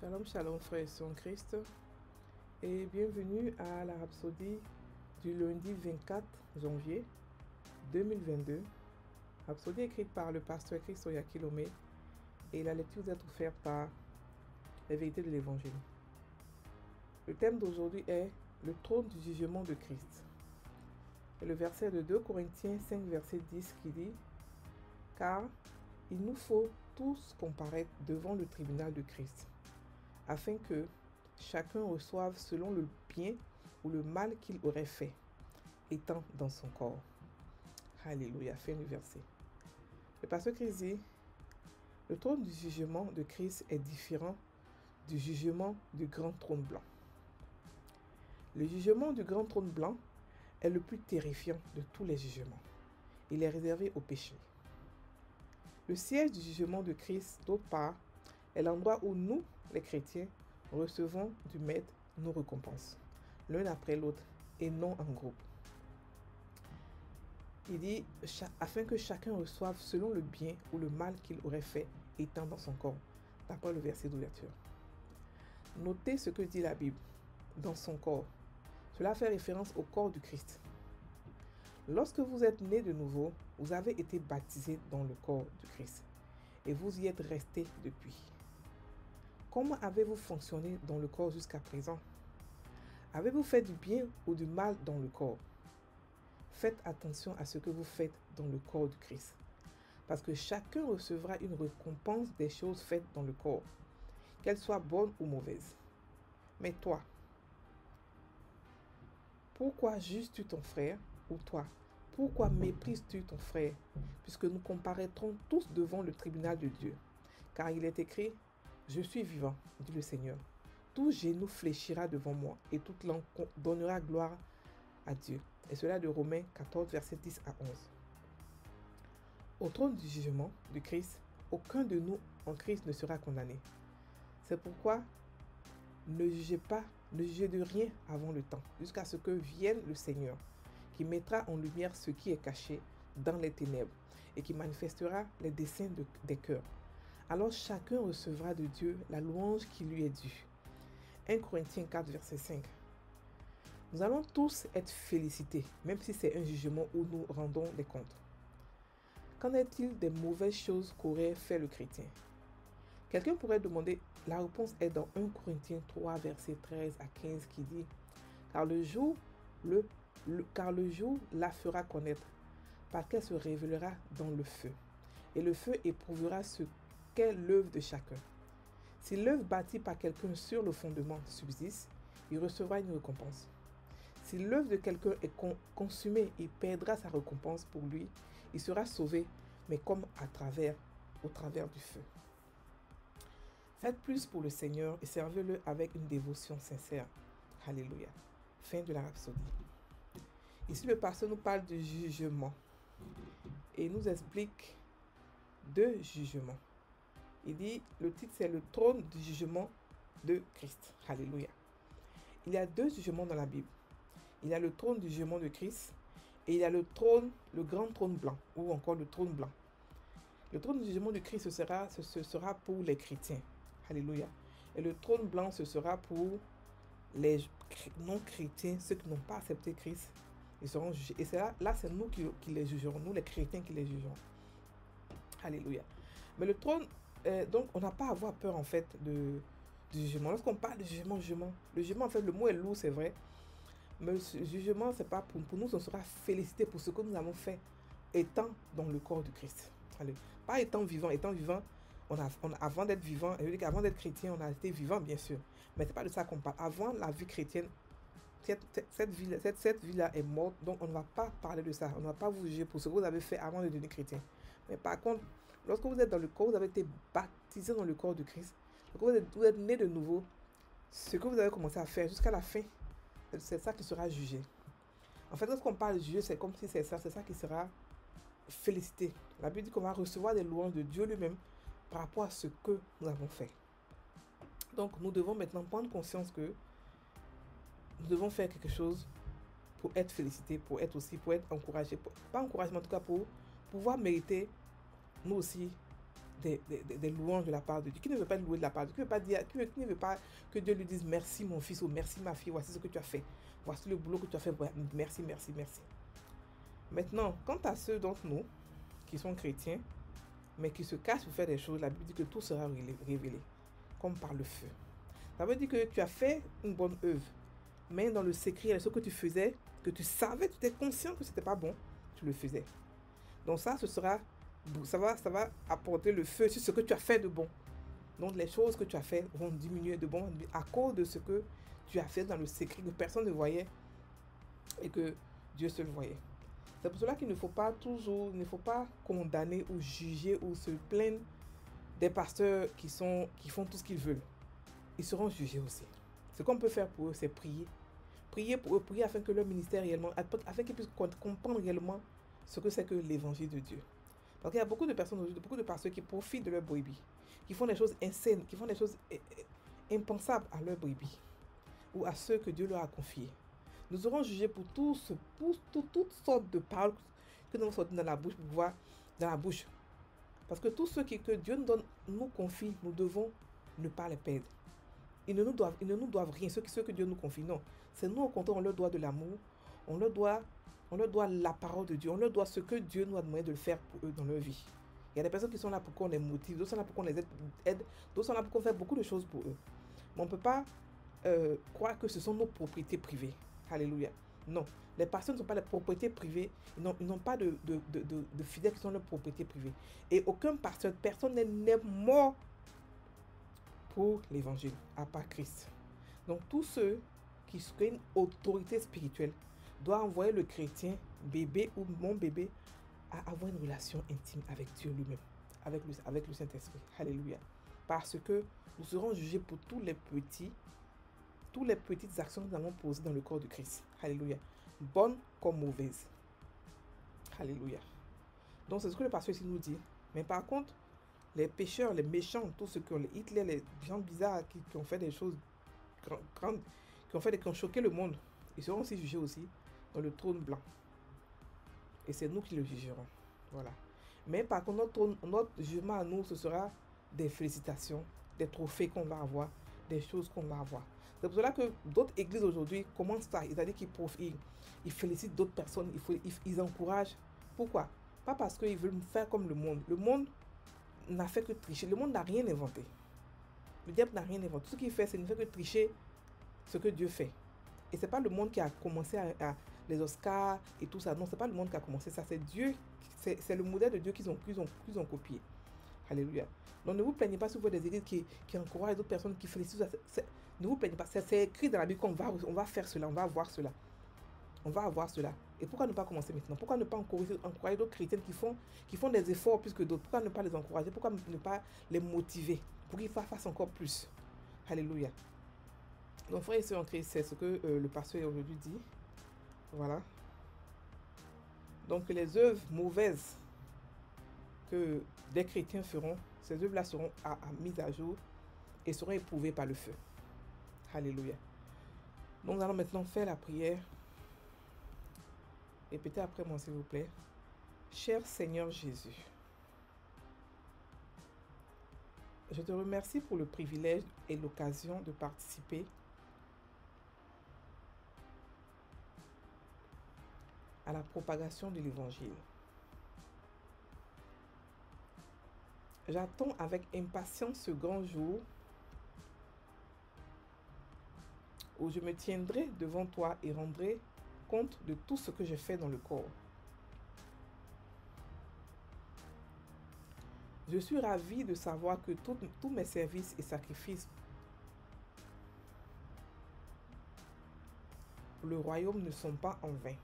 Shalom, shalom frères et sœurs en Christ et bienvenue à la Rhapsodie du lundi 24 janvier 2022. Rhapsodie écrite par le pasteur Christ Oyakilome et la lecture est offerte par les vérités de l'évangile. Le thème d'aujourd'hui est le trône du jugement de Christ. Et le verset de 2 Corinthiens 5 verset 10 qui dit « Car il nous faut tous comparaître devant le tribunal de Christ, afin que chacun reçoive selon le bien ou le mal qu'il aurait fait, étant dans son corps. » Alléluia, fin du verset. Le pasteur Christ dit, le trône du jugement de Christ est différent du jugement du grand trône blanc. Le jugement du grand trône blanc est le plus terrifiant de tous les jugements. Il est réservé au péché. Le siège du jugement de Christ, d'autre part, est l'endroit où nous, les chrétiens, recevons du Maître nos récompenses, l'un après l'autre, et non en groupe. Il dit, afin que chacun reçoive selon le bien ou le mal qu'il aurait fait, étant dans son corps, d'après le verset d'ouverture. Notez ce que dit la Bible, dans son corps. Cela fait référence au corps du Christ. Lorsque vous êtes né de nouveau, vous avez été baptisé dans le corps du Christ, et vous y êtes resté depuis. Comment avez-vous fonctionné dans le corps jusqu'à présent? Avez-vous fait du bien ou du mal dans le corps? Faites attention à ce que vous faites dans le corps du Christ, parce que chacun recevra une récompense des choses faites dans le corps, qu'elles soient bonnes ou mauvaises. Mais toi, pourquoi juges-tu ton frère, ou toi, pourquoi méprises-tu ton frère, puisque nous comparaîtrons tous devant le tribunal de Dieu? Car il est écrit, « Je suis vivant, dit le Seigneur. Tout genou fléchira devant moi, et toute langue donnera gloire à Dieu. » Et cela de Romains 14, versets 10 à 11. Au trône du jugement du Christ, aucun de nous en Christ ne sera condamné. C'est pourquoi ne jugez de rien avant le temps, jusqu'à ce que vienne le Seigneur, qui mettra en lumière ce qui est caché dans les ténèbres, et qui manifestera les desseins des cœurs. Alors chacun recevra de Dieu la louange qui lui est due. 1 Corinthiens 4, verset 5. Nous allons tous être félicités, même si c'est un jugement où nous rendons des comptes. Qu'en est-il des mauvaises choses qu'aurait fait le chrétien? Quelqu'un pourrait demander, la réponse est dans 1 Corinthiens 3, verset 13 à 15 qui dit « Car le jour la fera connaître, parce qu'elle se révélera dans le feu, et le feu éprouvera ce qu'est l'œuvre de chacun. Si l'œuvre bâtie par quelqu'un sur le fondement subsiste, il recevra une récompense. Si l'œuvre de quelqu'un est consumée, il perdra sa récompense pour lui. Il sera sauvé, mais comme au travers du feu. » Faites plus pour le Seigneur et servez-le avec une dévotion sincère. Alléluia. Fin de la Rhapsodie. Ici, le pasteur nous parle de jugement et il nous explique deux jugements. Il dit, le titre c'est le trône du jugement de Christ. Alléluia. Il y a deux jugements dans la Bible. Il y a le trône du jugement de Christ et il y a le grand trône blanc ou encore le trône blanc. Le trône du jugement de Christ, ce sera pour les chrétiens. Alléluia. Et le trône blanc, ce sera pour les non-chrétiens, ceux qui n'ont pas accepté Christ. Ils seront jugés. Et là, c'est nous qui les jugerons, nous les chrétiens qui les jugerons. Alléluia. Mais le trône, donc on n'a pas à avoir peur en fait du jugement. Lorsqu'on parle de jugement, le jugement en fait, le mot est lourd, c'est vrai. Mais le jugement, c'est pas pour nous, on sera félicité pour ce que nous avons fait étant dans le corps du Christ. Allez. Pas étant vivant, avant d'être vivant, je veux dire qu'avant d'être chrétien, on a été vivant, bien sûr. Mais c'est pas de ça qu'on parle. Avant la vie chrétienne, cette vie-là est morte, donc on ne va pas parler de ça. On ne va pas vous juger pour ce que vous avez fait avant de devenir chrétien. Mais par contre, lorsque vous êtes dans le corps, vous avez été baptisé dans le corps du Christ. Donc vous êtes né de nouveau. Ce que vous avez commencé à faire jusqu'à la fin, c'est ça qui sera jugé. En fait, lorsqu'on parle de juger, c'est comme si c'est ça qui sera félicité. La Bible dit qu'on va recevoir des louanges de Dieu lui-même par rapport à ce que nous avons fait. Donc, nous devons maintenant prendre conscience que nous devons faire quelque chose pour être félicités, pour être encouragés. Pas encouragement, en tout cas pour pouvoir mériter, nous aussi, des louanges de la part de Dieu, qui ne veut pas louer de la part de Dieu, qui ne veut pas que Dieu lui dise merci mon fils ou merci ma fille, voici ce que tu as fait, voici le boulot que tu as fait, merci, merci, merci. Maintenant, quant à ceux d'entre nous qui sont chrétiens, mais qui se cachent pour faire des choses, la Bible dit que tout sera révélé, comme par le feu. Ça veut dire que tu as fait une bonne œuvre, mais dans le secret, il y a ce que tu faisais, que tu savais, tu étais conscient que ce n'était pas bon, tu le faisais. Donc ça va apporter le feu sur ce que tu as fait de bon. Donc les choses que tu as fait vont diminuer de bon à cause de ce que tu as fait dans le secret, que personne ne voyait et que Dieu seul voyait. C'est pour cela qu'il ne faut pas condamner ou juger ou se plaindre des pasteurs qui font tout ce qu'ils veulent. Ils seront jugés aussi. Ce qu'on peut faire pour eux, c'est prier. Prier pour eux, prier afin que leur ministère réellement, afin qu'ils puissent comprendre réellement ce que c'est que l'évangile de Dieu. Parce qu'il y a beaucoup de personnes aujourd'hui, beaucoup de pasteurs qui profitent de leur brebis, qui font des choses insane, qui font des choses impensables à leur brebis ou à ceux que Dieu leur a confiés. Nous serons jugés pour toutes sortes de paroles que nous sortons dans la bouche, Parce que tous ceux que Dieu nous confie, nous devons ne pas les perdre. Ils ne nous doivent rien, ceux que Dieu nous confie, non. C'est nous, au contraire, on leur doit de l'amour, on leur doit la parole de Dieu, on leur doit ce que Dieu nous a demandé de le faire pour eux dans leur vie. Il y a des personnes qui sont là pour qu'on les motive, d'autres sont là pour qu'on les aide, d'autres sont là pour qu'on fasse beaucoup de choses pour eux. Mais on ne peut pas croire que ce sont nos propriétés privées. Alléluia. Non, les pasteurs ne sont pas les propriétés privées, ils n'ont pas de fidèles qui sont leurs propriétés privées. Et aucun pasteur, personne n'est mort pour l'évangile, à part Christ. Donc tous ceux qui ont une autorité spirituelle doivent envoyer le chrétien, bébé ou mon bébé, à avoir une relation intime avec Dieu lui-même, avec le Saint-Esprit. Alléluia. Parce que nous serons jugés pour toutes les petites actions que nous avons posées dans le corps de Christ. Alléluia. Bonnes comme mauvaises. Alléluia. Donc c'est ce que le pasteur ici nous dit. Mais par contre, les pécheurs, les méchants, tous ceux qui ont les Hitler, les gens bizarres qui ont fait des choses grandes, qui ont choqué le monde, ils seront aussi jugés aussi dans le trône blanc. Et c'est nous qui le jugerons. Voilà. Mais par contre, notre jugement à nous, ce sera des félicitations, des trophées qu'on va avoir, des choses qu'on va avoir. C'est pour cela que d'autres églises aujourd'hui commencent ça. C'est-à-dire qu'ils félicitent d'autres personnes, ils encouragent. Pourquoi? Pas parce qu'ils veulent faire comme le monde. Le monde n'a fait que tricher. Le monde n'a rien inventé. Le diable n'a rien inventé. Tout ce qu'il fait, c'est ne fait que tricher ce que Dieu fait. Et c'est pas le monde qui a commencé à les Oscars et tout ça. Non, c'est pas le monde qui a commencé ça. C'est Dieu. C'est le modèle de Dieu qu'ils ont copié. Alléluia. Donc ne vous plaignez pas si vous voyez des églises qui encouragent d'autres personnes qui félicitent. Ne vous plaignez pas. C'est écrit dans la Bible qu'on va faire cela, on va avoir cela. On va avoir cela. Et pourquoi ne pas commencer maintenant? Pourquoi ne pas encourager d'autres chrétiens qui font des efforts plus que d'autres? Pourquoi ne pas les encourager? Pourquoi ne pas les motiver pour qu'ils fassent encore plus? Alléluia. Donc frères et sœurs en Christ, c'est ce que le pasteur aujourd'hui dit. Voilà. Donc les œuvres mauvaises que des chrétiens feront, ces œuvres-là seront mises à jour et seront éprouvées par le feu. Alléluia. Donc nous allons maintenant faire la prière. Répétez après moi s'il vous plaît. Cher Seigneur Jésus, je te remercie pour le privilège et l'occasion de participer à la propagation de l'Évangile. J'attends avec impatience ce grand jour où je me tiendrai devant toi et rendrai compte de tout ce que j'ai fait dans le corps. Je suis ravi de savoir que tous mes services et sacrifices pour le royaume ne sont pas en vain.